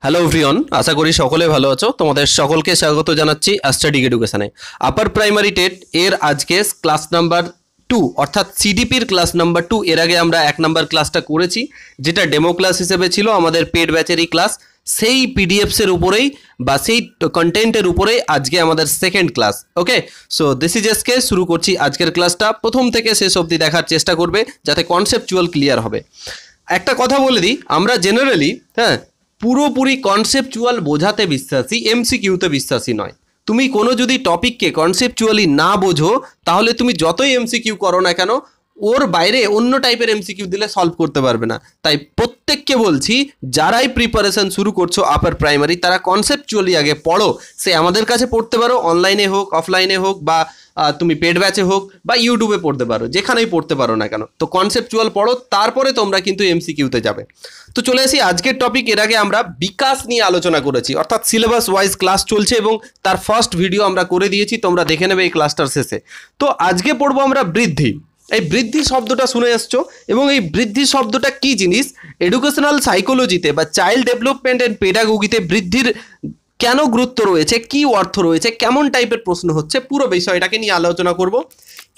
Hello everyone, আশা করি সকলে ভালো আছো। তোমাদের সকলকে স্বাগত জানাচ্ছি স্টাডিক এডুকেশনে। আপার প্রাইমারি টেট এর আজকে ক্লাস নাম্বার 2 অর্থাৎ সিডিপির ক্লাস নাম্বার 2। এর আগে আমরা 1 নাম্বার ক্লাসটা করেছি, যেটা ডেমো ক্লাস হিসেবে ছিল আমাদের পেড ব্যাচেরই ক্লাস। সেই পিডিএফসের উপরেই বা সেই কন্টেন্টের উপরেই আজকে আমাদের second class. Okay, so this is SK. শুরু করছি আজকের ক্লাসটা। প্রথম থেকে শেষ অবধি দেখার চেষ্টা করবে যাতে কনসেপচুয়াল ক্লিয়ার হবে। একটা কথা বলে দিই, আমরা জেনারেলি পুরোপুরি কনসেপচুয়াল বোঝাতে বিশ্বাসী, এমসিকিউতে বিশ্বাসী নয়। তুমি কোনো যদি টপিককে কনসেপচুয়ালি না বোঝো, তাহলে তুমি যতই এমসিকিউ করো না কেন, ওর বাইরে অন্য টাইপের এমসিকিউ দিলে সলভ করতে পারবে না। তাই প্রত্যেককে বলছি, যারাই প্রিপারেশন শুরু করছো আপার প্রাইমারি, তারা কনসেপচুয়ালি আগে পড়ো। সে আমাদের কাছে পড়তে পারো, অনলাইনে হোক, অফলাইনে হোক, বা তুমি পেড ব্যাচে হোক, বা ইউটিউবে পড়তে পারো, যেখানেই পড়তে পারো না কেন। তো কনসেপচুয়াল পড়ো, তারপরে তোমরা কিন্তু এমসিকিউতে যাবে। তো চলে আসি আজকের টপিক। এর আগে আমরা বিকাশ নিয়ে আলোচনা করেছি, অর্থাৎ সিলেবাস ওয়াইজ ক্লাস চলছে এবং তার ফার্স্ট ভিডিও আমরা করে দিয়েছি, তোমরা দেখে নেবে এই ক্লাসটার শেষে। তো আজকে পড়বো আমরা বৃদ্ধি। এই বৃদ্ধি শব্দটা শুনে আসছো, এবং এই বৃদ্ধি শব্দটা কি জিনিস, এডুকেশনাল সাইকোলজিতে বা চাইল্ড ডেভেলপমেন্ট অ্যান্ড পেডাগোগিতে বৃদ্ধির কেন গুরুত্ব রয়েছে, কি অর্থ রয়েছে, কেমন টাইপের প্রশ্ন হচ্ছে, পুরো বিষয়টাকে নিয়ে আলোচনা করব।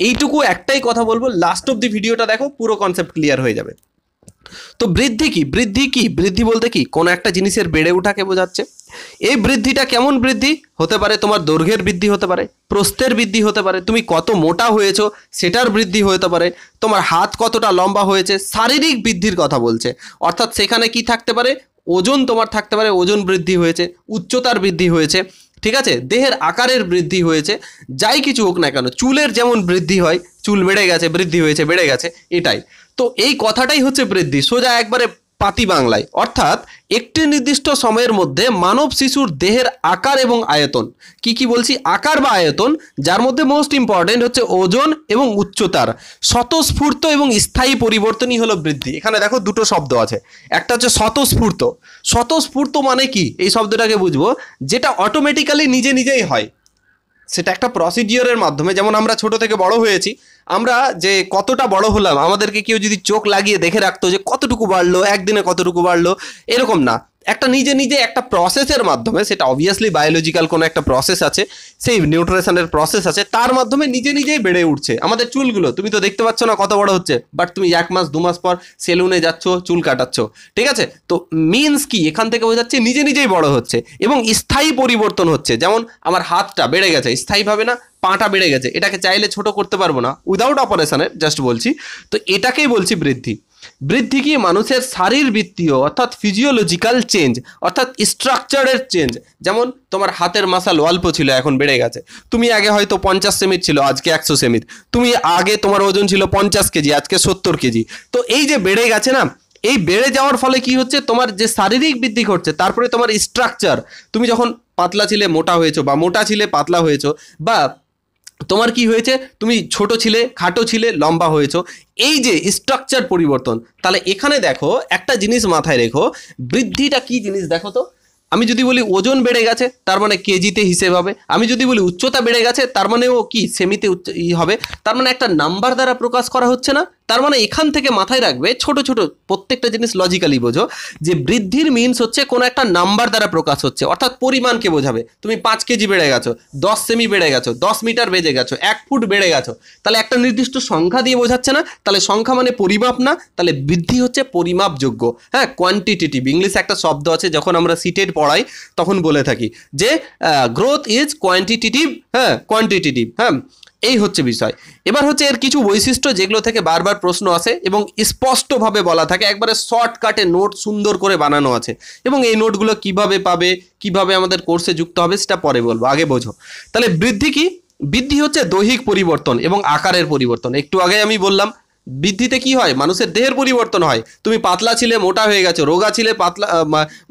এইটুকু একটাই কথা বলবো, লাস্ট অব দি ভিডিওটা দেখো, পুরো কনসেপ্ট ক্লিয়ার হয়ে যাবে। তো বৃদ্ধি কি? বৃদ্ধি বলতে কি? কোনো একটা জিনিসের বেড়ে ওঠাকে বোঝাচ্ছে। এই বৃদ্ধিটা কেমন বৃদ্ধি হতে পারে? তোমার দৈর্ঘ্যের বৃদ্ধি হতে পারে, প্রস্থের বৃদ্ধি হতে পারে, তুমি কত মোটা হয়েছো সেটার বৃদ্ধি হতে পারে, তোমার হাত কতটা লম্বা হয়েছে, শারীরিক বৃদ্ধির কথা বলছে। অর্থাৎ সেখানে কি থাকতে পারে? ওজন তোমার থাকতে পারে, ওজন বৃদ্ধি হয়েছে, উচ্চতার বৃদ্ধি হয়েছে, ঠিক আছে, দেহের আকারের বৃদ্ধি হয়েছে, যাই কিছু হোক না কেন। চুলের যেমন বৃদ্ধি হয়, চুল বেড়ে গেছে, বৃদ্ধি হয়েছে, বেড়ে গেছে, এটাই তো। এই কথাটাই হচ্ছে বৃদ্ধি, সোজা একবারে পাতি বাংলায়। অর্থাৎ একটি নির্দিষ্ট সময়ের মধ্যে মানব শিশুর দেহের আকার এবং আয়তন, কি বলছি, আকার বা আয়তন, যার মধ্যে মোস্ট ইম্পর্টেন্ট হচ্ছে ওজন এবং উচ্চতার স্বতঃস্ফূর্ত এবং স্থায়ী পরিবর্তনই হলো বৃদ্ধি। এখানে দেখো দুটো শব্দ আছে, একটা হচ্ছে স্বতঃস্ফূর্ত। স্বতঃস্ফূর্ত মানে কি? এই শব্দটাকে বুঝবো, যেটা অটোমেটিক্যালি নিজেই হয়, সেটা একটা প্রসিডিওরের মাধ্যমে। যেমন আমরা ছোট থেকে বড় হয়েছি, আমরা যে কতটা বড় হলাম, আমাদেরকে কেউ যদি চোখ লাগিয়ে দেখে রাখতো যে কতটুকু বাড়লো, একদিনে কতটুকু বাড়লো, এরকম না। একটা নিজে একটা প্রসেসের মাধ্যমে, সেটা অবভিয়াসলি বায়োলজিক্যাল কোনো একটা প্রসেস আছে, সেই নিউট্রিশনের প্রসেস আছে, তার মাধ্যমে নিজেই বেড়ে উঠছে। আমাদের চুলগুলো তুমি তো দেখতে পাচ্ছ না কত বড় হচ্ছে, বাট তুমি 1 মাস 2 মাস পর সেলুনে যাচ্ছ, চুল কাটাচ্ছ, ঠিক আছে। তো মিনস কি, এখান থেকে বোঝাচ্ছে নিজেই বড় হচ্ছে এবং স্থায়ী পরিবর্তন হচ্ছে। যেমন আমার হাতটা বেড়ে গেছে স্থায়ীভাবে, না পাটা বেড়ে গেছে, এটাকে চাইলে ছোট করতে পারবো না উইদাউট অপারেশনের, জাস্ট বলছি। তো এটাকেই বলছি বৃদ্ধি। বৃদ্ধি কি? মানুষের শারীরবৃত্তীয় অর্থাৎ ফিজিওলজিক্যাল চেঞ্জ, অর্থাৎ স্ট্রাকচারের চেঞ্জ। যেমন তোমার হাতের মাসল অল্প ছিল, এখন বেড়ে গেছে। তুমি আগে হয়তো 50 সেমি ছিল, আজকে 100 সেমি। তুমি আগে তোমার ওজন ছিল 50 কেজি, আজকে 70 কেজি। তো এই যে বেড়ে গেছে না, এই বেড়ে যাওয়ার ফলে কি হচ্ছে, তোমার যে শারীরিক বৃদ্ধি ঘটছে, তারপরে তোমার স্ট্রাকচার, তুমি যখন পাতলা ছিলে মোটা হয়েছো, বা মোটা ছিলে পাতলা হয়েছো, বা তোমার কি হয়েছে, তুমি ছোট ছিলে খাটো ছিলে লম্বা হয়েছো, এই যে স্ট্রাকচার পরিবর্তন। তাহলে এখানে দেখো একটা জিনিস মাথায় রেখো, বৃদ্ধিটা কি জিনিস দেখো তো। আমি যদি বলি ওজন বেড়ে গেছে, তার মানে কেজিতে হিসেব হবে। আমি যদি বলি উচ্চতা বেড়ে গেছে, তার মানে ও কি সেমিতে হবে। তার মানে একটা নাম্বার দ্বারা প্রকাশ করা হচ্ছে না। তার মানে এখান থেকে মাথায় রাখবে, ছোট প্রত্যেকটা জিনিস লজিক্যালি বোঝো, যে বৃদ্ধির মিনস হচ্ছে কোনো একটা নাম্বার দ্বারা প্রকাশ হচ্ছে, অর্থাৎ পরিমাণকে বোঝাবে। তুমি 5 কেজি বেড়ে গেছো, 10 সেমি বেড়ে গেছো, 10 মিটার বেড়ে গেছো, 1 ফুট বেড়ে গেছো, তাহলে একটা নির্দিষ্ট সংখ্যা দিয়ে বোঝাচ্ছে না। তাহলে সংখ্যা মানে পরিমাপ না, তাহলে বৃদ্ধি হচ্ছে পরিমাপযোগ্য। হ্যাঁ, কোয়ান্টিটেটিভ ইংলিশ একটা শব্দ আছে, যখন আমরা সিটেড পড়াই তখন বলে থাকি যে গ্রোথ ইজ কোয়ান্টিটেটিভ, কোয়ান্টিটেটিভ। এই হচ্ছে বিষয়। এবার হচ্ছে এর কিছু বৈশিষ্ট্য, যেগুলো থেকে বারবার প্রশ্ন আসে এবং স্পষ্টভাবে বলা থাকে, একবারে শর্টকাটে নোট সুন্দর করে বানানো আছে। এবং এই নোটগুলো কিভাবে পাবে, কিভাবে আমাদের কোর্সে যুক্ত হবে, সেটা পরে বলবো, আগে বোঝো। তাহলে বৃদ্ধি কি? বৃদ্ধি হচ্ছে দৈহিক পরিবর্তন এবং আকারের পরিবর্তন। একটু আগে আমি বললাম, বৃদ্ধিতে কি হয়, মানুষের দেহের পরিবর্তন হয়। তুমি পাতলা ছিলে মোটা হয়ে গেছো, রোগা ছিলে পাতলা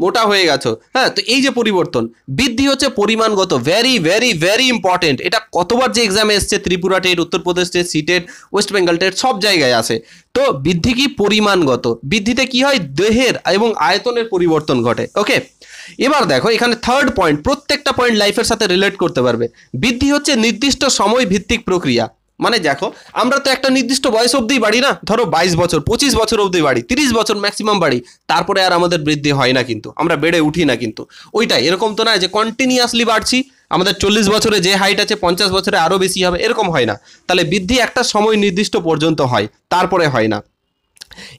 মোটা হয়ে গেছো। তো এই যে পরিবর্তন, বৃদ্ধি হচ্ছে পরিমাণগত, ভেরি ইম্পর্টেন্ট। এটা কতবার যে এক্সামে এসছে, Tripura TET, Uttar Pradesh TET, CTET, West Bengal TET, সব জায়গায় আসে। তো বৃদ্ধি কি? পরিমাণগত। বৃদ্ধিতে কি হয়? দেহের এবং আয়তনের পরিবর্তন ঘটে। ওকে, এবার দেখো এখানে থার্ড পয়েন্ট, প্রত্যেকটা পয়েন্ট লাইফের সাথে রিলেট করতে পারবে। বৃদ্ধি হচ্ছে নির্দিষ্ট সময় ভিত্তিক প্রক্রিয়া, মানে দেখো আমরা তো একটা নির্দিষ্ট বয়স অবধি বাড়ি না, ধরো 22 বছর 25 বছর অবধি বাড়ি, 30 বছর ম্যাক্সিমাম বাড়ি, তারপরে আর আমাদের বৃদ্ধি হয় না, কিন্তু আমরা বেড়ে উঠি না। কিন্তু ওইটাই এরকম তো না যে কন্টিনিউয়াসলি বাড়ছি, আমাদের 40 বছরে যে হাইট আছে 50 বছরে আরো বেশি হবে, এরকম হয় না। তাহলে বৃদ্ধি একটা সময় নির্দিষ্ট পর্যন্ত হয়, তারপরে হয় না।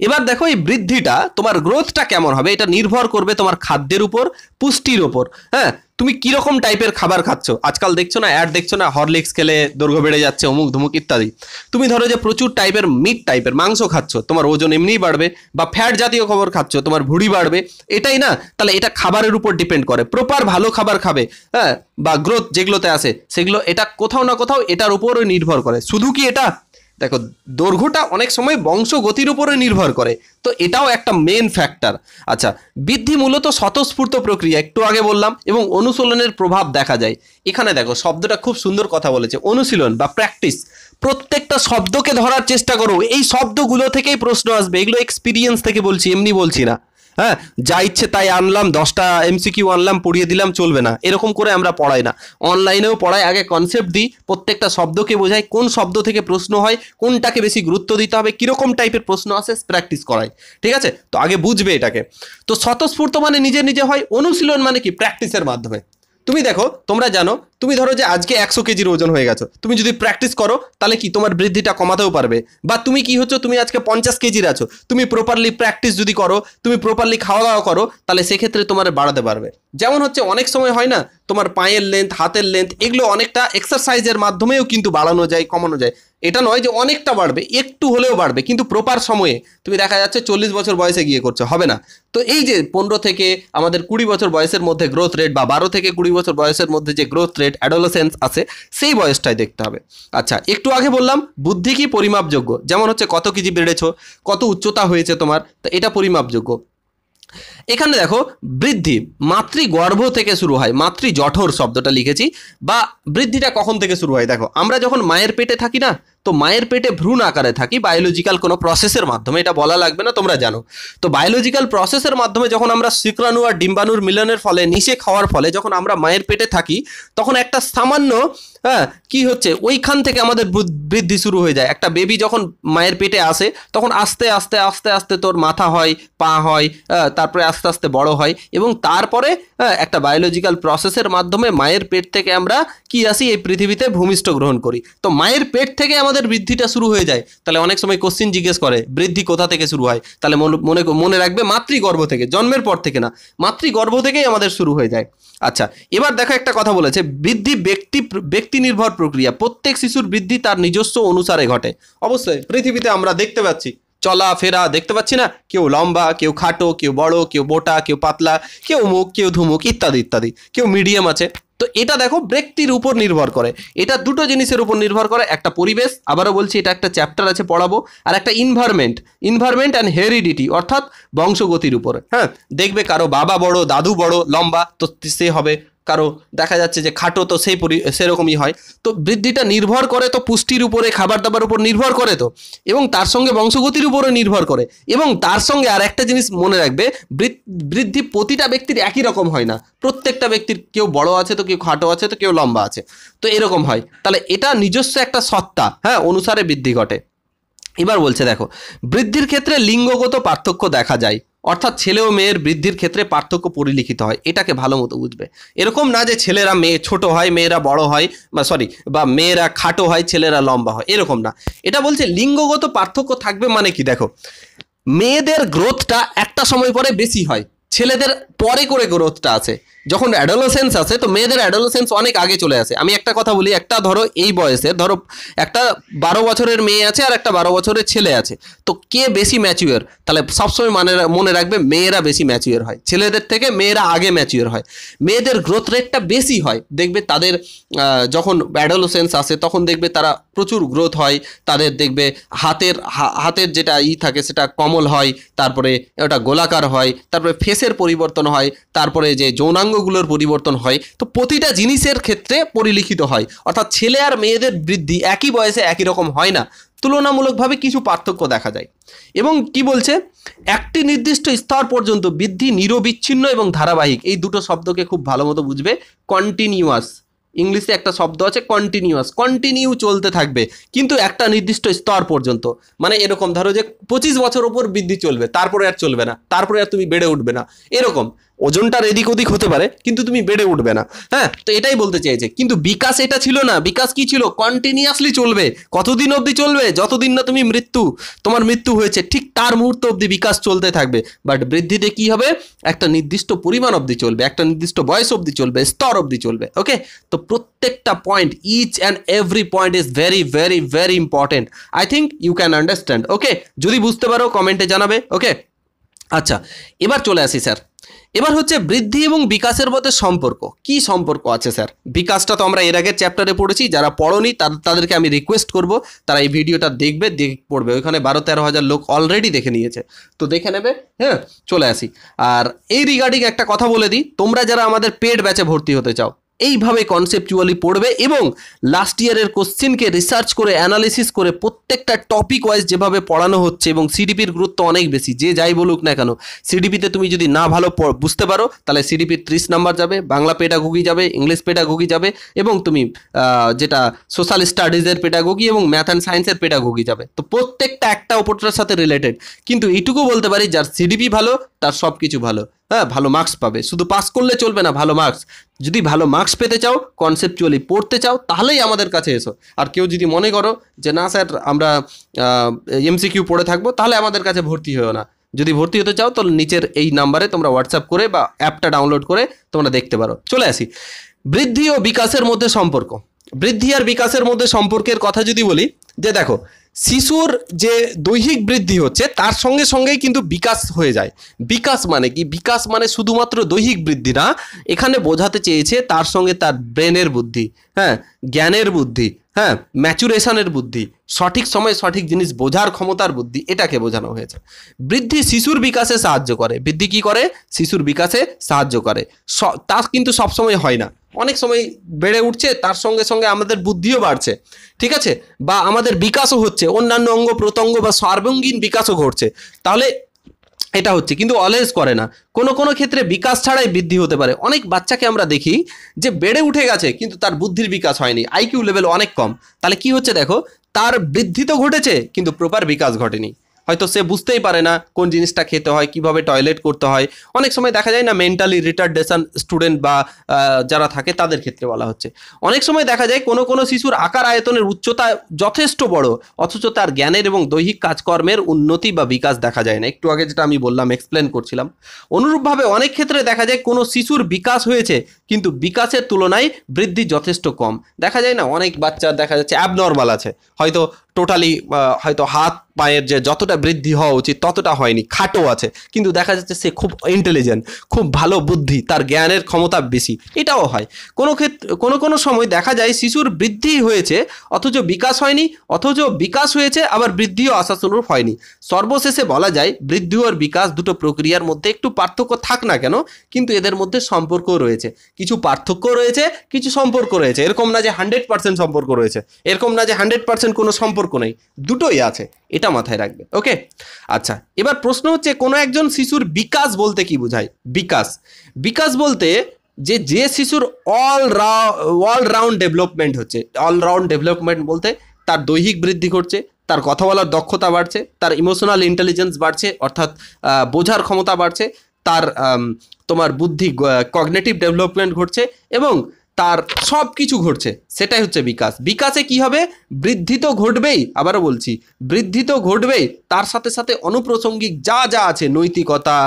এবার দেখো এই বৃদ্ধিটা তোমার গ্রোথটা কেমন হবে এটা নির্ভর করবে তোমার খাদ্যের উপর, পুষ্টির উপর। হ্যাঁ, তুমি কিরকম টাইপের খাবার খাচ্ছ, আজকাল দেখছো না অ্যাড দেখছো না, হরলিক্স খেলে দৈর্ঘ্য বেড়ে যাচ্ছে, অমুক ধুমুক ইত্যাদি। তুমি ধরো যে প্রচুর টাইপের মিট টাইপের মাংস খাচ্ছ, তোমার ওজন এমনিই বাড়বে, বা ফ্যাট জাতীয় খাবার খাচ্ছ, তোমার ভুঁড়ি বাড়বে, এটাই না? তাহলে এটা খাবারের উপর ডিপেন্ড করে। প্রপার ভালো খাবার খাবে, হ্যাঁ, বা গ্রোথ যেগুলোতে আসে সেগুলো, এটা কোথাও না কোথাও এটার উপরও নির্ভর করে। শুধু কি এটা, দেখো দৈর্ঘ্যটা অনেক সময় বংশগতির উপরে নির্ভর করে, তো এটাও একটা মেন ফ্যাক্টর। আচ্ছা, বৃদ্ধি মূলত স্বতঃস্ফূর্ত প্রক্রিয়া, একটু আগে বললাম, এবং অনুশীলনের প্রভাব দেখা যায়। এখানে দেখো শব্দটা খুব সুন্দর কথা বলেছে, অনুশীলন বা প্র্যাকটিস। প্রত্যেকটা শব্দকে ধরার চেষ্টা করো, এই শব্দগুলো থেকেই প্রশ্ন আসবে, এগুলো এক্সপিরিয়েন্স থেকে বলছি, এমনি বলছি না। হ্যাঁ, যা ইচ্ছে তাই আনলাম, 10টা এমসিকিউ আনলাম পড়িয়ে দিলাম, চলবে না, এরকম করে আমরা পড়াই না। অনলাইনেও পড়াই, আগে কনসেপ্ট দিই, প্রত্যেকটা শব্দকে বোঝাই, কোন শব্দ থেকে প্রশ্ন হয়, কোনটাকে বেশি গুরুত্ব দিতে হবে, কিরকম টাইপের প্রশ্ন আসে, প্র্যাকটিস করাই। ঠিক আছে, তো আগে বুঝবে এটাকে। তো স্বতঃস্ফূর্ত মানে নিজে নিজে হয়, অনুশীলন মানে কি প্র্যাকটিসের মাধ্যমে। তুমি দেখো, তোমরা জানো, তুমি ধরো যে আজকে 100 কেজির ওজন হয়ে গেছো, তুমি যদি প্র্যাকটিস করো তাহলে কি তোমার বৃদ্ধিটা কমাতেও পারবে। বা তুমি কি হচ্ছে, তুমি আজকে 50 কেজির আছো, তুমি প্রপারলি প্র্যাকটিস যদি করো, তুমি প্রপারলি খাওয়া দাওয়া করো, তাহলে সেক্ষেত্রে তোমার বাড়াতে পারবে। যেমন হচ্ছে অনেক সময় হয় না, তোমার পায়ের লেন্থ, হাতের লেন্থ, এগুলো অনেকটা এক্সারসাইজের মাধ্যমেও কিন্তু বাড়ানো যায়, কমানো যায়। এটা নয় যে অনেকটা বাড়বে, একটু হলেও বাড়বে, কিন্তু প্রপার সময়ে। তুমি দেখা যাচ্ছে 40 বছর বয়সে গিয়ে করছো, হবে না। তো এই যে 15 থেকে আমাদের 20 বছর বয়সের মধ্যে গ্রোথ রেট, বা 12 থেকে 20 বছর বয়সের মধ্যে যে গ্রোথ রেট, অ্যাডোলেসেন্স আছে, সেই বয়সটাই দেখতে হবে। আচ্ছা, একটু আগে বললাম বুদ্ধি কি পরিমাপযোগ্য, যেমন হচ্ছে কত কেজি বেড়েছো, কত উচ্চতা হয়েছে তোমার, তো এটা পরিমাপযোগ্য। এখানে দেখো বৃদ্ধি মাতৃগর্ভ থেকে শুরু হয়, মাতৃজঠর শব্দটা লিখেছি। বা বৃদ্ধিটা কখন থেকে শুরু হয়, দেখো আমরা যখন মায়ের পেটে থাকি না, তো মায়ের পেটে ভ্রূণ আকারে থাকি বায়োলজিক্যাল কোনো প্রসেসের মাধ্যমে, এটা বলা লাগবে না, তোমরা জানো। তো বায়োলজিক্যাল প্রসেসের মাধ্যমে যখন আমরা শুক্রাণু আর ডিম্বাণুর মিলনের ফলে, নিষে খাওয়ার ফলে যখন আমরা মায়ের পেটে থাকি, তখন একটা সামান্য, হ্যাঁ, কি হচ্ছে, ওইখান থেকে আমাদের বৃদ্ধি শুরু হয়ে যায়। একটা বেবি যখন মায়ের পেটে আসে, তখন আস্তে আস্তে আস্তে আস্তে তোর মাথা হয়, পা হয়, তারপরে আস্তে আস্তে বড় হয়, এবং তারপরে একটা বায়োলজিক্যাল প্রসেসের মাধ্যমে মায়ের পেট থেকে আমরা কি আসি, এই পৃথিবীতে ভূমিষ্ঠ গ্রহণ করি। তো মায়ের পেট থেকে আমাদের বৃদ্ধিটা শুরু হয়ে যায়। তাহলে অনেক সময় কোশ্চিন জিজ্ঞেস করে বৃদ্ধি কোথা থেকে শুরু হয়, তাহলে মনে রাখবে মাতৃগর্ভ থেকে, জন্মের পর থেকে না, মাতৃগর্ভ থেকেই আমাদের শুরু হয়ে যায়। আচ্ছা, এবার দেখো একটা কথা বলেছে, বৃদ্ধি ব্যক্তি নির্ভর প্রক্রিয়া, প্রত্যেক শিশুর বৃদ্ধি তার নিজস্ব অনুসারে ঘটে। অবশ্যই পৃথিবীতে আমরা দেখতে পাচ্ছি, চলাফেরা দেখতে পাচ্ছি না, কেউ লম্বা, কেউ খাটো, কেউ বড়, কেউ মোটা, কেউ পাতলা, কেউ মুখ, কেউ ধুমুক, ইত্যাদি ইত্যাদি, কেউ মিডিয়াম আছে। তো এটা দেখো ব্যক্তির উপর নির্ভর করে, এটা দুটো জিনিসের উপর নির্ভর করে, একটা পরিবেশ, আবারও বলছি এটা একটা চ্যাপ্টার আছে পড়াবো, আর একটা ইনভায়রনমেন্ট অ্যান্ড হেরিডিটি, অর্থাৎ বংশগতির উপরে। হ্যাঁ, দেখবে কারো বাবা বড়, দাদু বড় লম্বা, তো সে হবে, কারো দেখা যাচ্ছে যে খাটো, তো সেরকমই হয়। তো বৃদ্ধিটা নির্ভর করে তো পুষ্টির উপরে, খাবার দাবার উপর নির্ভর করে, তো এবং তার সঙ্গে বংশগতির উপরে নির্ভর করে, এবং তার সঙ্গে আর একটা জিনিস মনে রাখবে, বৃদ্ধি প্রতিটা ব্যক্তির একই রকম হয় না, প্রত্যেকটা ব্যক্তির কেউ বড় আছে, তো কেউ খাটো আছে, তো কেউ লম্বা আছে, তো এরকম হয়। তাহলে এটা নিজস্ব একটা সত্তা, হ্যাঁ, অনুসারে বৃদ্ধি ঘটে। এবার বলছে দেখো, বৃদ্ধির ক্ষেত্রে লিঙ্গগত পার্থক্য দেখা যায়, অর্থাৎ ছেলে ও মেয়ের বৃদ্ধির ক্ষেত্রে পার্থক্য পরিলক্ষিত হয়। এটাকে ভালো মতো বুঝবে, এরকম না যে ছেলেরা মেয়ে ছোট হয়, মেয়েরা বড় হয়, বা মেয়েরা খাটো হয়, ছেলেরা লম্বা হয়, এরকম না। এটা বলছে লিঙ্গগত পার্থক্য থাকবে, মানে কি, দেখো মেয়েদের গ্রোথটা একটা সময় পরে বেশি হয়, ছেলেদের পরে করে গ্রোথটা আছে। যখন অ্যাডোলেসেন্স আছে, তো মেয়েদের অ্যাডোলেসেন্স অনেক আগে চলে আসে। আমি একটা কথা বলি, একটা ধরো এই বয়সে, ধরো একটা 12 বছরের মেয়ে আছে আর একটা 12 বছরের ছেলে আছে, তো কে বেশি ম্যাচিওর, তাহলে সবসময় মনে রাখবে মেয়েরা বেশি ম্যাচিওর হয়, ছেলেদের থেকে মেয়েরা আগে ম্যাচিওর হয়। মেয়েদের গ্রোথ রেটটা বেশি হয়, দেখবে তাদের যখন অ্যাডোলেসেন্স আসে, তখন দেখবে তারা প্রচুর গ্রোথ হয়, তাদের দেখবে হাতের যেটা থাকে সেটা কমল হয়, তারপরে ওটা গোলাকার হয়, তারপরে ফেসের পরিবর্তন হয়, তারপরে যে যৌনাঙ্গগুলোর পরিবর্তন হয়। তো প্রতিটা জিনিসের ক্ষেত্রে পরিলক্ষিত হয়, অর্থাৎ ছেলে আর মেয়েদের বৃদ্ধি একই বয়সে একই রকম হয় না, তুলনামূলকভাবে কিছু পার্থক্য দেখা যায়। এবং কি বলছে, একটি নির্দিষ্ট স্তর পর্যন্ত বৃদ্ধি নিরবিচ্ছিন্ন এবং ধারাবাহিক, এই দুটো শব্দকে খুব ভালো মতো বুঝবে। কন্টিনিউয়াস ইংলিশে একটা শব্দ আছে কন্টিনিউয়াস, কন্টিনিউ চলতে থাকবে কিন্তু একটা নির্দিষ্ট স্তর পর্যন্ত। মানে এরকম ধরো যে 25 বছর ওপর বৃদ্ধি চলবে, তারপরে আর চলবে না, তারপরে আর তুমি বেড়ে উঠবে না, এরকম ওজনটার এদিক ওদিক হতে পারে কিন্তু তুমি বেড়ে উঠবে না। হ্যাঁ, তো এটাই বলতে চাইছে। কিন্তু বিকাশ এটা ছিল না, বিকাশ কি ছিল? কন্টিনিউয়াসলি চলবে। কতদিন অবধি চলবে? যতদিন না তুমি তোমার মৃত্যু হয়েছে ঠিক তার মুহূর্ত অবধি বিকাশ চলতে থাকবে। বাট বৃদ্ধিতে কি হবে? একটা নির্দিষ্ট পরিমাণ অবধি চলবে, একটা নির্দিষ্ট বয়স অবধি চলবে, স্তর অবধি চলবে। ওকে, তো প্রত্যেকটা point, each and every point is very very very important. I think you can understand. Okay, যদি বুঝতে পারো কমেন্টে জানাবে। ওকে, আচ্ছা এবার চলে আসি স্যার। এবার হচ্ছে বৃদ্ধি এবং বিকাশের মধ্যে সম্পর্ক। কি সম্পর্ক আছে স্যার? বিকাশটা তো আমরা এর আগের চ্যাপ্টারে পড়েছি, যারা পড়োনি তাদেরকে আমি রিকোয়েস্ট করব তারা এই ভিডিওটা দেখবে, পড়বে। ওইখানে 12-13 হাজার লোক অলরেডি দেখে নিয়েছে, তো দেখে নেবে। হ্যাঁ, চলে আসি। আর এই রিগার্ডিং একটা কথা বলে দিই, তোমরা যারা আমাদের পেড ব্যাচে ভর্তি হতে চাও এইভাবে কনসেপচুয়ালি পড়বে এবং লাস্ট ইয়ারের কোশ্চেনকে রিসার্চ করে অ্যানালিসিস করে প্রত্যেকটা টপিক ওয়াইজ যেভাবে পড়ানো হচ্ছে, এবং সিডিপির গুরুত্ব অনেক বেশি, যে যাই বলুক না কেন সিডিপিতে তুমি যদি না ভালো বুঝতে পারো তাহলে সিডিপির 30 নাম্বার যাবে, বাংলা পেডাগোগি যাবে, ইংলিশ পেডাগোগি যাবে, এবং তুমি যেটা সোশ্যাল স্টাডিজের পেডাগোগি এবং ম্যাথ অ্যান্ড সায়েন্সের পেডাগোগি যাবে। তো প্রত্যেকটা একটা অপরটার সাথে রিলেটেড, কিন্তু এইটুকু বলতে পারি যার সিডিপি ভালো তার সব কিছু ভালো। হ্যাঁ, ভালো মার্কস পাবে। শুধু পাস করলে চলবে না, ভালো মার্কস। যদি ভালো মার্কস পেতে চাও, কনসেপচুয়ালি পড়তে চাও, তাহলেই আমাদের কাছে এসো। আর কেউ যদি মনে করো যে না স্যার আমরা এমসিকিউ পড়ে থাকবো, তাহলে আমাদের কাছে ভর্তি হও না। যদি ভর্তি হতে চাও তাহলে নিচের এই নাম্বারে তোমরা হোয়াটসঅ্যাপ করে বা অ্যাপটা ডাউনলোড করে তোমরা দেখতে পারো। চলে আসি বৃদ্ধি ও বিকাশের মধ্যে সম্পর্ক। বৃদ্ধি আর বিকাশের মধ্যে সম্পর্কের কথা যদি বলি, যে দেখো শিশুর যে দৈহিক বৃদ্ধি হচ্ছে তার সঙ্গে সঙ্গেই কিন্তু বিকাশ হয়ে যায়। বিকাশ মানে কি? বিকাশ মানে শুধুমাত্র দৈহিক বৃদ্ধি না, এখানে বোঝাতে চেয়েছে তার সঙ্গে তার ব্রেনের বুদ্ধি, হ্যাঁ, জ্ঞানের বুদ্ধি, হ্যাঁ, ম্যাচুরেশনের বুদ্ধি, সঠিক সময় সঠিক জিনিস বোঝার ক্ষমতার বুদ্ধি, এটাকে বোঝানো হয়েছে। বৃদ্ধি শিশুর বিকাশে সাহায্য করে। বৃদ্ধি কি করে? শিশুর বিকাশে সাহায্য করে। তা কিন্তু সবসময় হয় না, অনেক সময় বেড়ে উঠছে তার সঙ্গে সঙ্গে আমাদের বুদ্ধিও বাড়ছে, ঠিক আছে, বা আমাদের বিকাশও হচ্ছে, অন্যান্য অঙ্গ প্রত্যঙ্গ বা সর্বাঙ্গীন বিকাশও ঘটছে, তাহলে এটা হচ্ছে। কিন্তু অলওয়েজ করে না, কোনো কোনো ক্ষেত্রে বিকাশ ছাড়াই বৃদ্ধি হতে পারে। অনেক বাচ্চাকে আমরা দেখি যে বেড়ে উঠে গেছে কিন্তু তার বুদ্ধির বিকাশ হয়নি, আইকিউ লেভেল অনেক কম। তাহলে কি হচ্ছে দেখো, তার বৃদ্ধি তো ঘটেছে কিন্তু প্রপার বিকাশ ঘটেনি। হয়তো সে বুঝতেই পারে না কোন জিনিসটা খেতে হয়, কিভাবে টয়লেট করতে হয়। অনেক সময় দেখা যায় না মেন্টালি রিটার্ডেশন স্টুডেন্ট বা যারা থাকে তাদের ক্ষেত্রে বলা হচ্ছে। অনেক সময় দেখা যায় কোনো কোনো শিশুর আকার আয়তনের উচ্চতা যথেষ্ট বড়, অথচ তার জ্ঞানের এবং দৈহিক কাজকর্মের উন্নতি বা বিকাশ দেখা যায় না। একটু আগে যেটা আমি বললাম, এক্সপ্লেন করছিলাম। অনুরূপভাবে অনেক ক্ষেত্রে দেখা যায় কোনো শিশুর বিকাশ হয়েছে কিন্তু বিকাশের তুলনায় বৃদ্ধি যথেষ্ট কম। দেখা যায় না অনেক বাচ্চা দেখা যাচ্ছে অ্যাবনর্মাল আছে, হয়তো টোটালি হয়তো হাত পায়ের যে যতটা বৃদ্ধি হওয়া উচিত ততটা হয়নি, খাটো আছে, কিন্তু দেখা যাচ্ছে সে খুব ইন্টেলিজেন্ট, খুব ভালো বুদ্ধি, তার জ্ঞানের ক্ষমতা বেশি, এটাও হয়। কোনো ক্ষেত্রে কোনো সময় দেখা যায় শিশুর বৃদ্ধি হয়েছে অথচ বিকাশ হয়নি, অথচ বিকাশ হয়েছে আবার বৃদ্ধিও আশানুরূপ হয়নি। সর্বশেষে বলা যায় বৃদ্ধি আর বিকাশ দুটো প্রক্রিয়ার মধ্যে একটু পার্থক্য থাক না কেন, কিন্তু এদের মধ্যে সম্পর্ক রয়েছে, কিছু পার্থক্য রয়েছে, কিছু সম্পর্ক রয়েছে। এরকম না যে 100% সম্পর্ক রয়েছে, এরকম না যে 100% কোনো সম্পর্ক নেই, দুটোই আছে, এটা মাথায় রাখবে। ওকে, আচ্ছা এবার প্রশ্ন হচ্ছে কোনো একজন শিশুর বিকাশ বলতে কি বোঝায়? বিকাশ বলতে যে শিশুর অলরাউন্ড ডেভেলপমেন্ট হচ্ছে। অলরাউন্ড ডেভেলপমেন্ট বলতে তার দৈহিক বৃদ্ধি ঘটছে, তার কথা বলার দক্ষতা বাড়ছে, তার ইমোশনাল ইন্টেলিজেন্স বাড়ছে, অর্থাৎ বোঝার ক্ষমতা বাড়ছে, তার তোমার বুদ্ধি কগনিটিভ ডেভেলপমেন্ট ঘটছে এবং তার সব কিছু ঘটছে, সেটাই হচ্ছে বিকাশ। বিকাশে কি হবে? বৃদ্ধি তো ঘটবেই, আবারও বলছি বৃদ্ধি তো ঘটবেই, তার সাথে সাথে অনুপ্রাসঙ্গিক যা যা আছে, নৈতিকতা,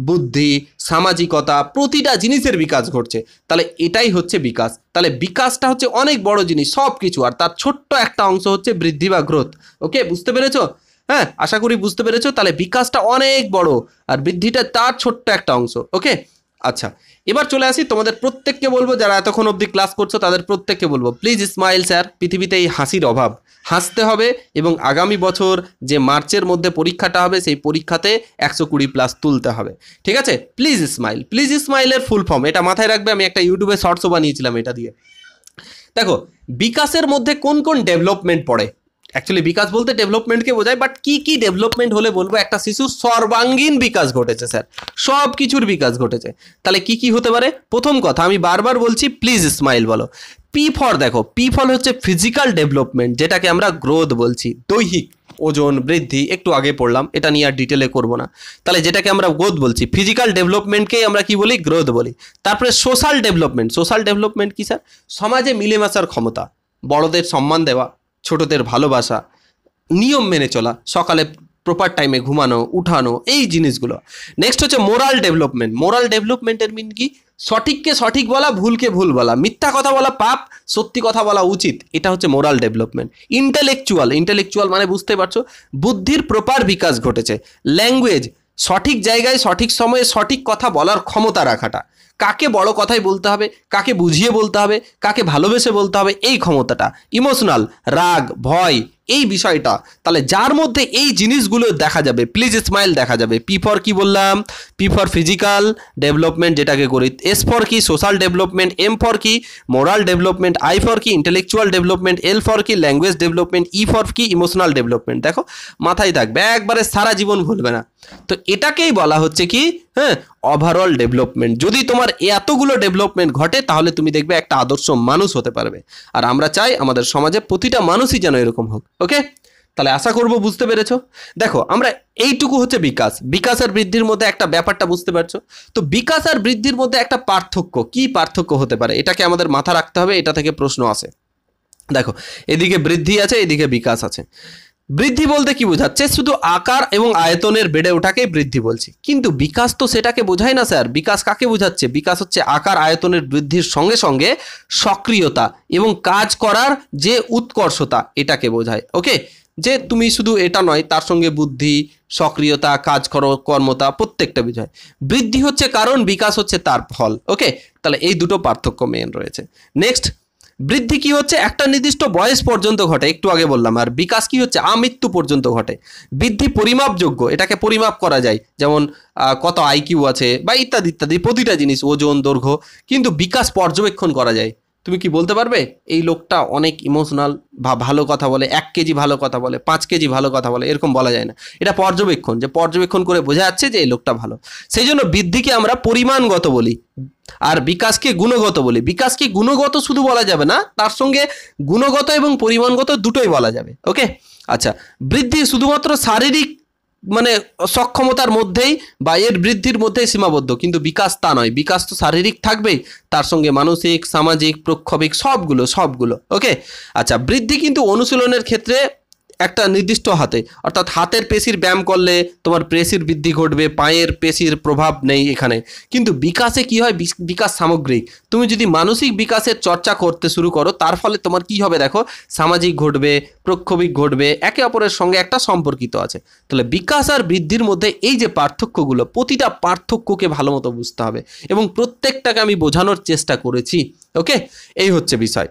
বুদ্ধি, সামাজিকতা, প্রতিটা জিনিসের বিকাশ ঘটছে। তাহলে এটাই হচ্ছে বিকাশ। তাহলে বিকাশটা হচ্ছে অনেক বড় জিনিস, সব কিছু, আর তার ছোট্ট একটা অংশ হচ্ছে বৃদ্ধি বা গ্রোথ। ওকে, বুঝতে পেরেছো? হ্যাঁ, আশা করি বুঝতে পেরেছো। তাহলে বিকাশটা অনেক বড় আর বৃদ্ধিটা তার ছোট্ট একটা অংশ। ওকে, আচ্ছা এবার চলে আসি, তোমাদের প্রত্যেককে বলবো যারা এতক্ষণ অবধি ক্লাস করছো তাদের প্রত্যেককে বলবো প্লিজ স্মাইল স্যার। পৃথিবীতে এই হাসির অভাব, হাসতে হবে এবং আগামী বছর যে মার্চের মধ্যে পরীক্ষাটা হবে সেই পরীক্ষাতে 120+ তুলতে হবে, ঠিক আছে? Please smile. প্লিজ স্মাইলের ফুল ফর্ম এটা মাথায় রাখবে, আমি একটা ইউটিউবে শর্টসও বানিয়েছিলাম এটা দিয়ে। দেখো বিকাশের মধ্যে কোন কোন ডেভেলপমেন্ট পড়ে। অ্যাকচুয়ালি বিকাশ বলতে ডেভেলপমেন্টকে বোঝায়, বাট কি কি ডেভেলপমেন্ট হলে বলবো একটা শিশুর সর্বাঙ্গীন বিকাশ ঘটেছে স্যার, সব কিছুর বিকাশ ঘটেছে। তাহলে কি কি হতে পারে? প্রথম কথা আমি বারবার বলছি প্লিজ স্মাইল বলো। পি ফর দেখো, পি ফল হচ্ছে ফিজিক্যাল ডেভেলপমেন্ট, যেটাকে আমরা গ্রোথ বলছি, দৈহিক ওজন বৃদ্ধি, একটু আগে পড়লাম, এটা নিয়ে আর ডিটেলে করবো না। তাহলে যেটাকে আমরা গ্রোথ বলছি, ফিজিক্যাল ডেভেলপমেন্টকেই আমরা কি বলি, গ্রোথ বলি। তারপরে সোশ্যাল ডেভেলপমেন্ট, সোশ্যাল ডেভেলপমেন্ট কি স্যার, সমাজে মিলেমিশার ক্ষমতা, বড়দের সম্মান দেওয়া, ছোটদের ভালোবাসা, নিয়ম মেনে চলা, সকালে প্রপার টাইমে ঘুমানো, উঠানো, এই জিনিসগুলো। নেক্সট হচ্ছে মোরাল ডেভেলপমেন্ট। মোরাল ডেভেলপমেন্টের মিন কি, সঠিককে সঠিক বলা, ভুলকে ভুল বলা, মিথ্যা কথা বলা পাপ, সত্যি কথা বলা উচিত, এটা হচ্ছে মোরাল ডেভেলপমেন্ট। ইন্টেলেকচুয়াল, ইন্টেলেকচুয়াল মানে বুঝতে পারছো, বুদ্ধির প্রপার বিকাশ ঘটেছে। ল্যাঙ্গুয়েজ, সঠিক জায়গায় সঠিক সময়ে সঠিক কথা বলার ক্ষমতা রাখাটা, কাকে বড় কথাই বলতে হবে, কাকে বুঝিয়ে বলতে হবে, কাকে ভালোবেসে বলতে হবে, এই ক্ষমতাটা। ইমোশনাল, রাগ, ভয়, এই বিষয়টা। তাহলে যার মধ্যে এই জিনিসগুলো দেখা যাবে, প্লিজ স্মাইল দেখা যাবে। পি ফর কি বললাম, পি ফর ফিজিক্যাল ডেভেলপমেন্ট, যেটাকে করি। এস ফর কি, সোশ্যাল ডেভেলপমেন্ট। এম ফর কি, মোরাল ডেভেলপমেন্ট। আই ফর কি, ইন্টেলেকচুয়াল ডেভেলপমেন্ট। এল ফর কি, ল্যাঙ্গুয়েজ ডেভেলপমেন্ট। ই ফর কি, ইমোশনাল ডেভেলপমেন্ট। দেখো মাথায় থাকবে, একবারে সারা জীবন ভুলবে না। তো এটাকেই বলা হচ্ছে কি, হ্যাঁ, ওভারঅল ডেভেলপমেন্ট। যদি তোমার এতগুলো ডেভেলপমেন্ট ঘটে, তাহলে তুমি দেখবে একটা আদর্শ মানুষ হতে পারবে। আর আমরা চাই আমাদের সমাজে প্রতিটা মানুষই যেন এরকম হোক। ওকে, তাহলে আশা করব বুঝতে পেরেছো। দেখো আমরা এইটুকু হচ্ছে বিকাশ, বিকাশ আর বৃদ্ধির মধ্যে একটা ব্যাপারটা বুঝতে পারছো। তো বিকাশ আর বৃদ্ধির মধ্যে একটা পার্থক্য, কি পার্থক্য হতে পারে, এটাকে আমাদের মাথা রাখতে হবে, এটা থেকে প্রশ্ন আসে। দেখো এদিকে বৃদ্ধি আছে, এদিকে বিকাশ আছে। বৃদ্ধি বলতে কি বোঝাচ্ছে, শুধু আকার এবং আয়তনের বেড়ে ওঠাকেই বৃদ্ধি বলছি, কিন্তু বিকাশ তো সেটাকে বোঝায় না স্যার। বিকাশ কাকে বোঝাচ্ছে, বিকাশ হচ্ছে আকার আয়তনের বৃদ্ধির সঙ্গে সঙ্গে সক্রিয়তা এবং কাজ করার যে উৎকর্ষতা, এটাকে বোঝায়। ওকে, যে তুমি শুধু এটা নয়, তার সঙ্গে বুদ্ধি, সক্রিয়তা, কাজ করো, কর্মতা, প্রত্যেকটা বোঝায়। বৃদ্ধি হচ্ছে কারণ, বিকাশ হচ্ছে তার ফল। ওকে, তাহলে এই দুটো পার্থক্য মেন রয়েছে। নেক্সট, বৃদ্ধি কি হচ্ছে, একটা নির্দিষ্ট বয়স পর্যন্ত ঘটে, একটু আগে বললাম। আর বিকাশ কি হচ্ছে, আমৃত্যু পর্যন্ত ঘটে। বৃদ্ধি পরিমাপযোগ্য, এটাকে পরিমাপ করা যায়, যেমন কত আইকিউ আছে বা ইত্যাদি ইত্যাদি, প্রতিটা জিনিস, ওজন, দৈর্ঘ্য। কিন্তু বিকাশ পর্যবেক্ষণ করা যায়। তুমি কি বলতে পারবে এই লোকটা অনেক ইমোশনাল বা ভালো কথা বলে, 1 কেজি ভালো কথা বলে, 5 কেজি ভালো কথা বলে, এরকম বলা যায় না। এটা পর্যবেক্ষণ, যে পর্যবেক্ষণ করে বোঝা যাচ্ছে যে এই লোকটা ভালো। সেই জন্য বৃদ্ধিকে আমরা পরিমাণগত বলি, আর বিকাশকে গুণগত বলি। বিকাশকে গুণগত শুধু বলা যাবে না, তার সঙ্গে গুণগত এবং পরিমাণগত দুটোই বলা যাবে। ওকে, আচ্ছা, বৃদ্ধি শুধুমাত্র শারীরিক মানে সক্ষমতার মধ্যেই বা এর বৃদ্ধির মধ্যেই সীমাবদ্ধ, কিন্তু বিকাশ তা নয়। বিকাশ তো শারীরিক থাকবেই, তার সঙ্গে মানসিক, সামাজিক, প্রক্ষোভিক, সবগুলো। ওকে, আচ্ছা, বৃদ্ধি কিন্তু অনুশীলনের ক্ষেত্রে একটা নির্দিষ্ট হাতে, অর্থাৎ হাতের পেশির ব্যায়াম করলে তোমার পেশির বৃদ্ধি ঘটবে, পায়ের পেশির প্রভাব নেই এখানে। কিন্তু বিকাশে কি হয়, বিকাশ সামগ্রিক। তুমি যদি মানসিক বিকাশের চর্চা করতে শুরু করো, তার ফলে তোমার কি হবে দেখো, সামাজিক ঘটবে, প্রক্ষোভিক ঘটবে, একে অপরের সঙ্গে একটা সম্পর্কিত আছে। তাহলে বিকাশ আর বৃদ্ধির মধ্যে এই যে পার্থক্যগুলো, প্রতিটা পার্থক্যকে ভালো মতো বুঝতে হবে এবং প্রত্যেকটাকে আমি বোঝানোর চেষ্টা করেছি। ওকে, এই হচ্ছে বিষয়।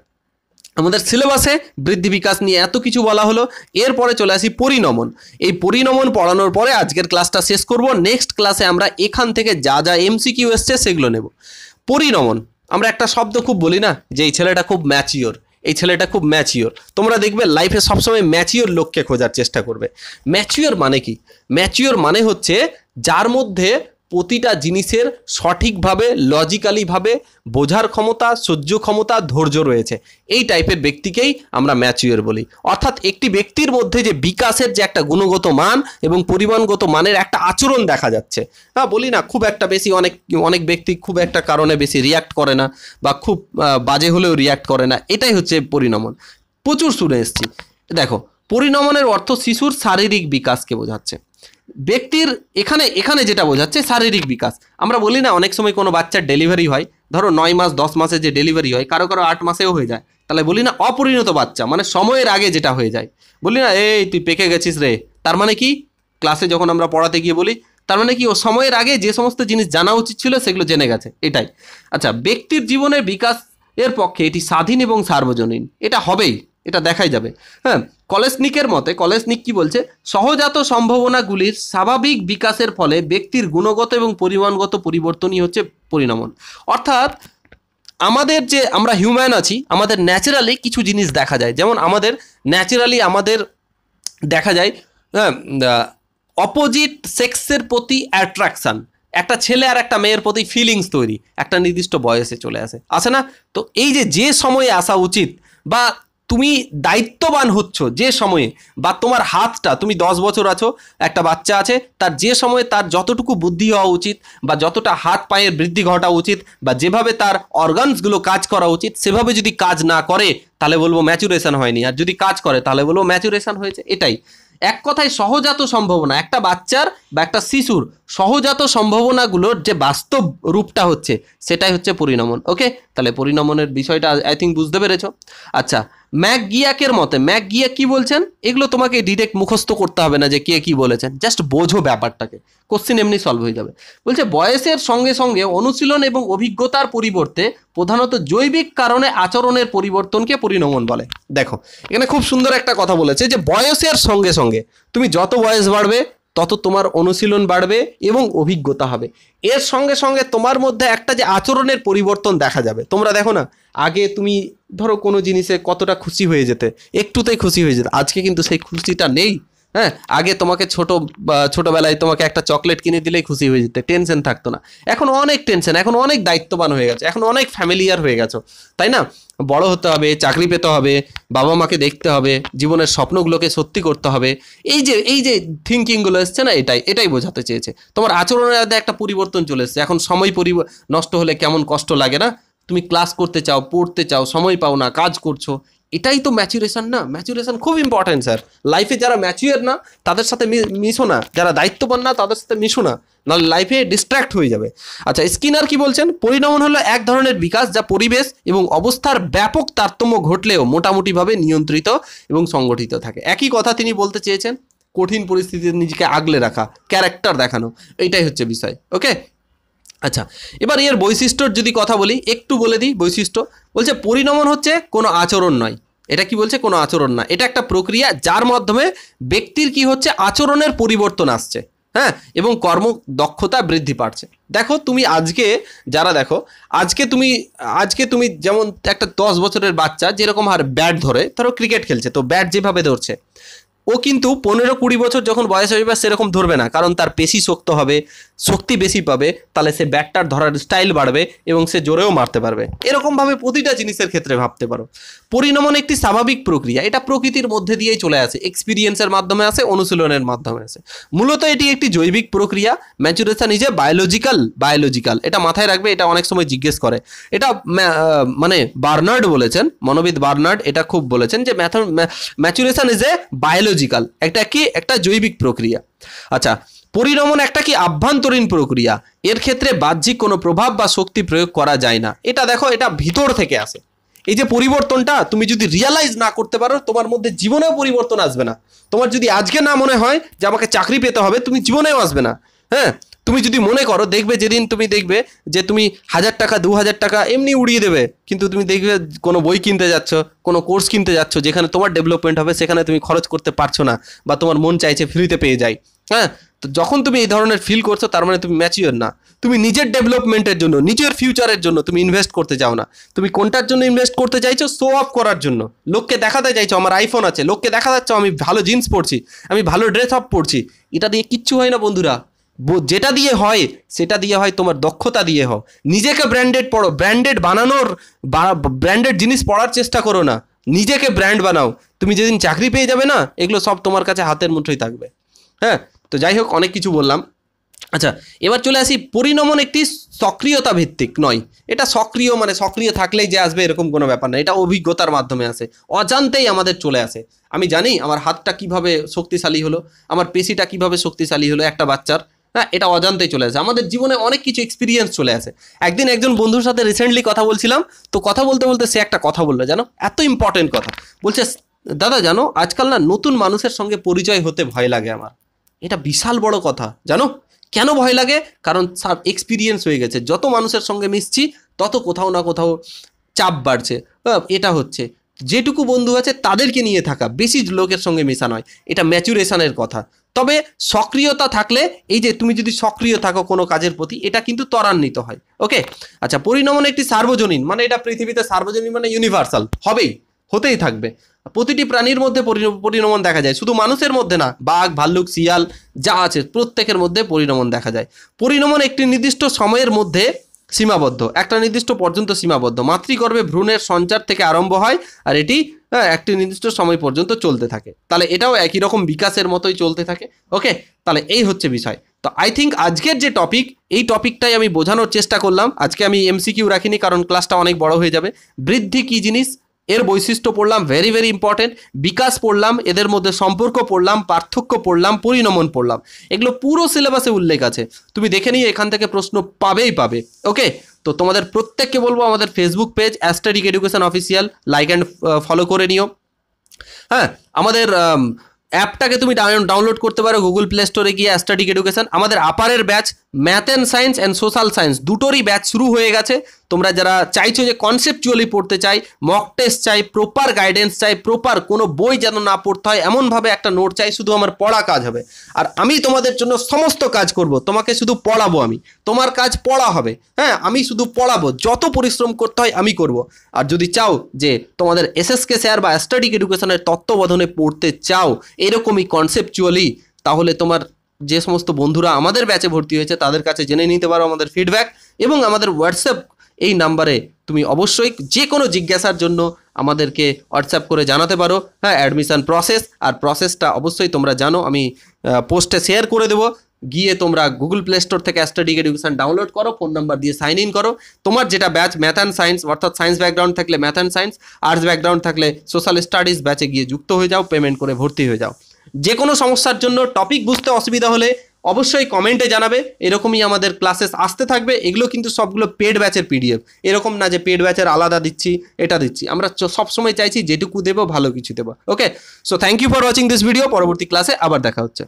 আমাদের সিলেবাসে বৃদ্ধি বিকাশ নিয়ে এত কিছু বলা হলো। এরপরে চলে আসি পরিণমন। এই পরিণমন পড়ানোর পরে আজকের ক্লাসটা শেষ করব। নেক্সট ক্লাসে আমরা এখান থেকে যা যা এমসিকিউ এসছে সেগুলো নেব। পরিণমন, আমরা একটা শব্দ খুব বলি না, যে এই ছেলেটা খুব ম্যাচিওর, এই ছেলেটা খুব ম্যাচিওর। তোমরা দেখবে লাইফে সবসময় ম্যাচিওর লোককে খোঁজার চেষ্টা করবে। ম্যাচিওর মানে কি, ম্যাচিওর মানে হচ্ছে যার মধ্যে প্রতিটা জিনিসের সঠিকভাবে, লজিক্যালিভাবে বোঝার ক্ষমতা, সহ্য ক্ষমতা, ধৈর্য রয়েছে, এই টাইপের ব্যক্তিকেই আমরা ম্যাচিওর বলি। অর্থাৎ একটি ব্যক্তির মধ্যে যে বিকাশের যে একটা গুণগত মান এবং পরিমাণগত মানের একটা আচরণ দেখা যাচ্ছে। হ্যাঁ, বলি না খুব একটা বেশি, অনেক ব্যক্তি খুব একটা কারণে বেশি রিয়াক্ট করে না, বা খুব বাজে হলেও রিয়াক্ট করে না, এটাই হচ্ছে পরিণমন। প্রচুর শুনে এসছি। দেখো, পরিণমনের অর্থ শিশুর শারীরিক বিকাশকে বোঝাচ্ছে। ব্যক্তির এখানে যেটা বোঝাচ্ছে শারীরিক বিকাশ। আমরা বলি না অনেক সময় কোনো বাচ্চার ডেলিভারি হয়, ধরো 9 মাস 10 মাসে যে ডেলিভারি হয়, কারো 8 মাসেও হয়ে যায়, তাহলে বলি না অপরিণত বাচ্চা, মানে সময়ের আগে যেটা হয়ে যায়। বলি না এই তুই পেকে গেছিস রে, তার মানে কি, ক্লাসে যখন আমরা পড়াতে গিয়ে বলি, তার মানে কি ও সময়ের আগে যে সমস্ত জিনিস জানা উচিত ছিল সেগুলো জেনে গেছে, এটাই। আচ্ছা, ব্যক্তির জীবনের বিকাশ এর পক্ষে এটি স্বাধীন এবং সার্বজনীন, এটা হবেই, এটা দেখাই যাবে। হ্যাঁ, কলেসনিকের মতে, কলেসনিক কি বলছে, সহজাত সম্ভাবনাগুলির স্বাভাবিক বিকাশের ফলে ব্যক্তির গুণগত এবং পরিমাণগত পরিবর্তনই হচ্ছে পরিণমন। অর্থাৎ আমাদের যে আমরা হিউম্যান আছি, আমাদের ন্যাচারালি কিছু জিনিস দেখা যায়, যেমন আমাদের ন্যাচারালি আমাদের দেখা যায় অপোজিট সেক্সের প্রতি অ্যাট্রাকশান, একটা ছেলে আর একটা মেয়ের প্রতি ফিলিংস তৈরি একটা নির্দিষ্ট বয়সে চলে আসে না? তো এই যে সময়ে আসা উচিত বা তুমি দায়িত্ববান হচ্ছ যে সময়ে, বা তোমার হাতটা, তুমি 10 বছর আছো, একটা বাচ্চা আছে, তার যে সময়ে তার যতটুকু বুদ্ধি হওয়া উচিত বা যতটা হাত পায়ের বৃদ্ধি ঘটা উচিত বা যেভাবে তার অর্গানসগুলো কাজ করা উচিত সেভাবে যদি কাজ না করে তাহলে বলবো ম্যাচুরেশন হয়নি, আর যদি কাজ করে তাহলে বলবো ম্যাচুরেশন হয়েছে। এটাই এক কথায় সহজাত সম্ভাবনা, একটা বাচ্চার বা একটা শিশুর সহজাত সম্ভাবনাগুলোর যে বাস্তব রূপটা হচ্ছে সেটাই হচ্ছে পরিণমন। ওকে, তাহলে পরিণমনের বিষয়টা আই থিঙ্ক বুঝতে পেরেছো। আচ্ছা, ম্যাকগিয়াকের মতে, ম্যাকগিয়াক কি বলছেন এগুলো তোমাকে ডিরেক্ট মুখস্থ করতে হবে না যে কে কি বলেছেন, জাস্ট বোঝো ব্যাপারটাকে, কোশ্চেন এমনি সলভ হয়ে যাবে। বলছে বয়সের সঙ্গে সঙ্গে অনুশীলন এবং অভিজ্ঞতার পরিবর্তে প্রধানত জৈবিক কারণে আচরণের পরিবর্তনকে পরিণমন বলে। দেখো এখানে খুব সুন্দর একটা কথা বলেছে যে বয়সের সঙ্গে সঙ্গে, তুমি যত বয়স বাড়বে তত তোমার অনুশীলন বাড়বে এবং অভিজ্ঞতা হবে, এর সঙ্গে সঙ্গে তোমার মধ্যে একটা যে আচরণের পরিবর্তন দেখা যাবে। তোমরা দেখো না, আগে তুমি ধরো কোনো জিনিসে কতটা খুশি হয়ে যেতে, একটুতেই খুশি হয়ে যেতে, আজকে কিন্তু সেই খুশিটা নেই। হ্যাঁ, আগে তোমাকে ছোটবেলায় তোমাকে একটা চকলেট কিনে দিলেই খুশি হয়ে যেতে, টেনশন থাকতো না। এখন অনেক টেনশন, এখন অনেক দায়িত্ববান হয়ে গেছে, এখন অনেক ফ্যামিলিয়ার হয়ে গেছো, তাই না? বড় হতে হবে, চাকরি পেতে হবে, বাবা মাকে দেখতে হবে, জীবনের স্বপ্নগুলোকে সত্যি করতে হবে। এই যে থিঙ্কিংগুলো এসছে না, এটাই বোঝাতে চেয়েছে। তোমার আচরণের মধ্যে একটা পরিবর্তন চলে এসছে। এখন সময় নষ্ট হলে কেমন কষ্ট লাগে না? তুমি ক্লাস করতে চাও, পড়তে চাও, সময় পাও না, কাজ করছো, এটাই তো ম্যাচুরেশন না? ম্যাচুরেশন খুব ইম্পর্টেন্ট স্যার। লাইফে যারা ম্যাচুয়ার না তাদের সাথে মিশো না, যারা দায়িত্ববান না তাদের সাথে মিশো না, নাহলে লাইফে ডিস্ট্র্যাক্ট হয়ে যাবে। আচ্ছা, স্কিনার কি বলছেন? পরিণমন হলো এক ধরনের বিকাশ যা পরিবেশ এবং অবস্থার ব্যাপক তারতম্য ঘটলেও মোটামুটিভাবে নিয়ন্ত্রিত এবং সংগঠিত থাকে। একই কথা তিনি বলতে চেয়েছেন, কঠিন পরিস্থিতিতে নিজেকে আগলে রাখা, ক্যারেক্টার দেখানো, এইটাই হচ্ছে বিষয়। ওকে, আচ্ছা, এবার এর বৈশিষ্ট্যর যদি কথা বলি, একটু বলে দিই বৈশিষ্ট্য। বলছে পরিণমন হচ্ছে কোনো আচরণ নয়। এটা কি বলছে? কোনো আচরণ না, এটা একটা প্রক্রিয়া যার মাধ্যমে ব্যক্তির কি হচ্ছে আচরণের পরিবর্তন আসছে, হ্যাঁ, এবং কর্মদক্ষতা বৃদ্ধি পাচ্ছে। দেখো তুমি আজকে আজকে তুমি যেমন একটা 10 বছরের বাচ্চা যেরকম আর ব্যাট ধরে, ধরো ক্রিকেট খেলছে, তো ব্যাট যেভাবে ধরছে, ও কিন্তু 15-20 বছর যখন বয়স হয়ে যাবে সেরকম ধরবে না, কারণ তার পেশি শক্ত হবে, শক্তি বেশি পাবে, তাহলে সে ব্যাটটার ধরার স্টাইল বাড়বে এবং সে জোরেও মারতে পারবে। এরকমভাবে প্রতিটা জিনিসের ক্ষেত্রে ভাবতে পারো। পরিণমন একটি স্বাভাবিক প্রক্রিয়া, এটা প্রকৃতির মধ্যে দিয়েই চলে আসে, এক্সপিরিয়েন্সের মাধ্যমে আসে, অনুশীলনের মাধ্যমে আসে। মূলত এটি একটি জৈবিক প্রক্রিয়া। ম্যাচুরেশন ইজ এ বায়োলজিক্যাল, এটা মাথায় রাখবে, এটা অনেক সময় জিজ্ঞেস করে। এটা মানে বার্নার্ড বলেছেন, মনোবিদ বার্নার্ড এটা খুব বলেছেন যে ম্যাচুরেশন ইজ এ বায়োলজিক্যাল, একটা জৈবিক প্রক্রিয়া। আচ্ছা, পরিণমন একটা কি আভ্যন্তরীণ প্রক্রিয়া, এর ক্ষেত্রে বাহ্যিক কোনো প্রভাব বা শক্তি প্রয়োগ করা যায় না। এটা দেখো, এটা ভিতর থেকে আসে। এই যে পরিবর্তনটা তুমি যদি রিয়ালাইজ না করতে পারো, তোমার মধ্যে জীবনেও পরিবর্তন আসবে না। তোমার যদি আজকে না মনে হয় যে আমাকে চাকরি পেতে হবে, তুমি জীবনেও আসবে না। হ্যাঁ, তুমি যদি মনে করো, দেখবে যেদিন তুমি দেখবে যে তুমি 1000 টাকা 2000 টাকা এমনি উড়িয়ে দেবে, কিন্তু তুমি দেখবে কোনো বই কিনতে যাচ্ছ, কোনো কোর্স কিনতে যাচ্ছ যেখানে তোমার ডেভেলপমেন্ট হবে, সেখানে তুমি খরচ করতে পারছো না, বা তোমার মন চাইছে ফ্রিতে পেয়ে যাই। হ্যাঁ, তো যখন তুমি এই ধরনের ফিল করছো, তার মানে তুমি ম্যাচিওর না। তুমি নিজের ডেভেলপমেন্টের জন্য, নিজের ফিউচারের জন্য তুমি ইনভেস্ট করতে চাও না। তুমি কোনটার জন্য ইনভেস্ট করতে চাইছো? শো অফ করার জন্য, লোককে দেখাতে চাইছো আমার আইফোন আছে, লোককে দেখা যাচ্ছে আমি ভালো জিন্স পরছি, আমি ভালো ড্রেস আপ পরছি। এটা দিয়ে কিচ্ছু হয় না বন্ধুরা। যেটা দিয়ে হয় সেটা দিয়ে হয় তোমার দক্ষতা দিয়ে হও। নিজেকে ব্র্যান্ডেড পড়ো, ব্র্যান্ডেড বানানোর, ব্র্যান্ডেড জিনিস পড়ার চেষ্টা করো না, নিজেকে ব্র্যান্ড বানাও। তুমি যেদিন চাকরি পেয়ে যাবে না, এগুলো সব তোমার কাছে হাতের মুঠোয় থাকবে। হ্যাঁ, তো যাই হোক, অনেক কিছু বললাম। আচ্ছা, এবার চলে আসি, পরিণমন একটি সক্রিয়তা ভিত্তিক নয়। এটা সক্রিয় মানে সক্রিয় থাকলেই যে আসবে এরকম কোনো ব্যাপার না, এটা অভিজ্ঞতার মাধ্যমে আসে, অজান্তেই আমাদের চলে আসে। আমি জানি আমার হাতটা কিভাবে শক্তিশালী হলো, আমার পেশিটা কিভাবে শক্তিশালী হলো একটা বাচ্চার, হ্যাঁ, এটা অজান্তেই চলে আসে। আমাদের জীবনে অনেক কিছু এক্সপিরিয়েন্স চলে আসে। একদিন একজন বন্ধুর সাথে রিসেন্টলি কথা বলছিলাম, তো কথা বলতে বলতে সে একটা কথা বললো, জানো, এত ইম্পর্টেন্ট কথা বলছে, দাদা জানো আজকাল না নতুন মানুষের সঙ্গে পরিচয় হতে ভয় লাগে আমার। এটা বিশাল বড় কথা, জানো কেন ভয় লাগে? কারণ সব এক্সপিরিয়েন্স হয়ে গেছে, যত মানুষের সঙ্গে মিশছি তত কোথাও না কোথাও চাপ বাড়ছে। এটা হচ্ছে, যেটুকু বন্ধু আছে তাদেরকে নিয়ে থাকা, বেশি লোকের সঙ্গে মেশা নয়, এটা ম্যাচুরেশনের কথা। তবে সক্রিয়তা থাকলে, এই যে তুমি যদি সক্রিয় থাকো কোনো কাজের প্রতি, এটা কিন্তু ত্বরান্বিত হয়। ওকে, আচ্ছা, পরিণমন একটি সার্বজনীন, মানে এটা পৃথিবীতে সার্বজনীন মানে ইউনিভার্সাল হবেই। হতেই থাকবে। প্রতিটি প্রাণীর মধ্যে পরিণমন দেখা যায়, শুধু মানুষের মধ্যে না, বাঘ, ভাল্লুক, শিয়াল যা আছে প্রত্যেকের মধ্যে পরিণমন দেখা যায়। পরিণমন একটি নির্দিষ্ট সময়ের মধ্যে সীমাবদ্ধ, একটা নির্দিষ্ট পর্যন্ত সীমাবদ্ধ। মাতৃগর্ভে ভ্রূণের সঞ্চার থেকে আরম্ভ হয় আর এটি একটি নির্দিষ্ট সময় পর্যন্ত চলতে থাকে। তাহলে এটাও একই রকম বিকাশের মতোই চলতে থাকে। ওকে, তাহলে এই হচ্ছে বিষয়। তো আই থিঙ্ক আজকের যে টপিক, এই টপিকটাই আমি বোঝানোর চেষ্টা করলাম। আজকে আমি এমসিকিউ রাখিনি কারণ ক্লাসটা অনেক বড় হয়ে যাবে। বৃদ্ধি কী জিনিস, এর বৈশিষ্ট্য পড়লাম, ভেরি ভেরি ইম্পর্টেন্ট। বিকাশ পড়লাম, এদের মধ্যে সম্পর্ক পড়লাম, পার্থক্য পড়লাম, পরিণমন পড়লাম। এগুলো পুরো সিলেবাসে উল্লেখ আছে, তুমি দেখে নিয়ে এখান থেকে প্রশ্ন পাবেই পাবে। ওকে, তো তোমাদের প্রত্যেককে বলবো আমাদের Facebook page Astadic education official like and follow করে নিও। হ্যাঁ, আমাদের অ্যাপটাকে তুমি ডাউনলোড করতে পারো গুগল প্লে স্টোরে গিয়ে, অ্যাস্টাডিক এডুকেশন। আমাদের আপারের batch math and science and social science দুটোরই ব্যাচ শুরু হয়ে গেছে। তোমরা যারা চাইছো যে কনসেপচুয়ালি পড়তে চাই, মক টেস্ট চাই, প্রপার গাইডেন্স চাই, প্রপার কোনো বই যেন না পড়তে হয় এমনভাবে একটা নোট চাই, শুধু আমার পড়া কাজ হবে আর আমি তোমাদের জন্য সমস্ত কাজ করব। তোমাকে শুধু পড়াবো, আমি তোমার কাজ পড়া হবে। হ্যাঁ, আমি শুধু পড়াবো, যত পরিশ্রম করতে হয় আমি করব। আর যদি চাও যে তোমাদের এসএসকে স্যার বা অ্যাস্টাডিক এডুকেশনের তত্ত্বাবধানে পড়তে চাও এরকমই কনসেপচুয়ালি, তাহলে তোমার যে সমস্ত বন্ধুরা আমাদের ব্যাচে ভর্তি হয়েছে তাদের কাছে জেনে নিতে পারো আমাদের ফিডব্যাক, এবং আমাদের হোয়াটসঅ্যাপ এই নাম্বারে তুমি অবশ্যই যে কোনো জিজ্ঞাসার জন্য আমাদেরকে হোয়াটসঅ্যাপ করে জানাতে পারো। হ্যাঁ, অ্যাডমিশন প্রসেস আর প্রসেসটা অবশ্যই তোমরা জানো, আমি পোস্টে শেয়ার করে দেবো। গিয়ে তোমরা গুগল প্লে স্টোর থেকে অ্যাস্টাডিক এডুকেশন ডাউনলোড করো, ফোন নাম্বার দিয়ে সাইন ইন করো। তোমার যেটা ব্যাচ ম্যাথ অ্যান্ড সায়েন্স, অর্থাৎ সায়েন্স ব্যাকগ্রাউন্ড থাকলে math and science, arts background থাকলে সোশ্যাল স্টাডিজ ব্যাচে গিয়ে যুক্ত হয়ে যাও, পেমেন্ট করে ভর্তি হয়ে যাও। যে কোনো সমস্যার জন্য, টপিক বুঝতে অসুবিধা হলে অবশ্যই কমেন্টে জানাবে। এরকমই আমাদের ক্লাসেস আসতে থাকবে। এগুলো কিন্তু সবগুলো পেড ব্যাচের পিডিএফ, এরকম না যে পেড ব্যাচের আলাদা দিচ্ছি, এটা দিচ্ছি। আমরা সবসময় চাইছি যেটুকু দেবো ভালো কিছু দেবো। Okay, so thank you for watching this video. পরবর্তী ক্লাসে আবার দেখা হচ্ছে।